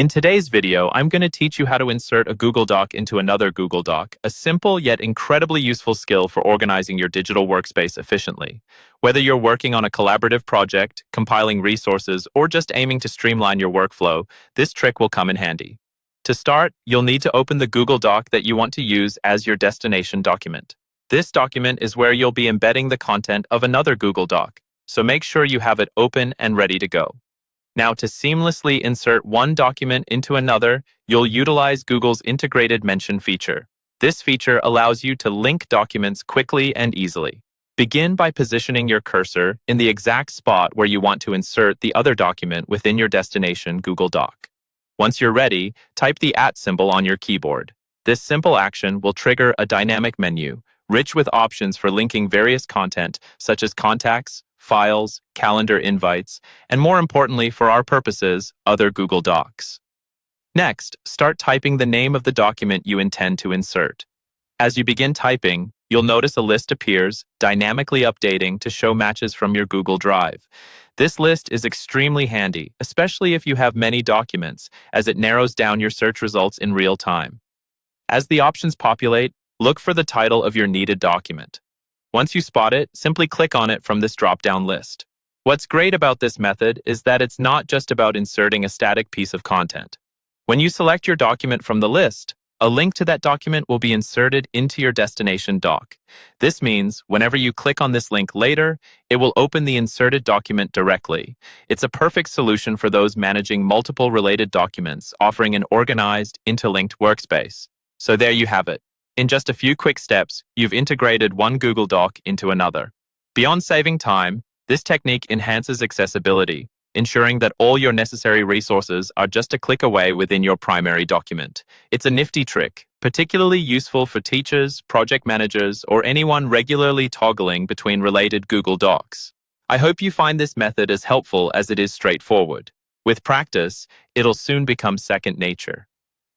In today's video, I'm going to teach you how to insert a Google Doc into another Google Doc, a simple yet incredibly useful skill for organizing your digital workspace efficiently. Whether you're working on a collaborative project, compiling resources, or just aiming to streamline your workflow, this trick will come in handy. To start, you'll need to open the Google Doc that you want to use as your destination document. This document is where you'll be embedding the content of another Google Doc, so make sure you have it open and ready to go. Now, to seamlessly insert one document into another, you'll utilize Google's integrated mention feature. This feature allows you to link documents quickly and easily. Begin by positioning your cursor in the exact spot where you want to insert the other document within your destination Google Doc. Once you're ready, type the @ symbol on your keyboard. This simple action will trigger a dynamic menu, rich with options for linking various content such as contacts, files, calendar invites, and more importantly for our purposes, other Google Docs. Next, start typing the name of the document you intend to insert. As you begin typing, you'll notice a list appears, dynamically updating to show matches from your Google Drive. This list is extremely handy, especially if you have many documents, as it narrows down your search results in real time. As the options populate, look for the title of your needed document. Once you spot it, simply click on it from this drop-down list. What's great about this method is that it's not just about inserting a static piece of content. When you select your document from the list, a link to that document will be inserted into your destination doc. This means whenever you click on this link later, it will open the inserted document directly. It's a perfect solution for those managing multiple related documents, offering an organized, interlinked workspace. So there you have it. In just a few quick steps, you've integrated one Google Doc into another. Beyond saving time, this technique enhances accessibility, ensuring that all your necessary resources are just a click away within your primary document. It's a nifty trick, particularly useful for teachers, project managers, or anyone regularly toggling between related Google Docs. I hope you find this method as helpful as it is straightforward. With practice, it'll soon become second nature.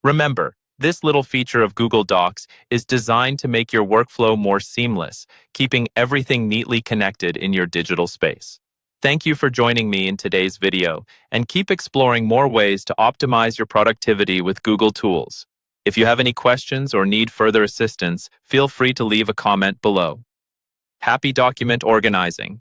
Remember, this little feature of Google Docs is designed to make your workflow more seamless, keeping everything neatly connected in your digital space. Thank you for joining me in today's video, and keep exploring more ways to optimize your productivity with Google tools. If you have any questions or need further assistance, feel free to leave a comment below. Happy document organizing!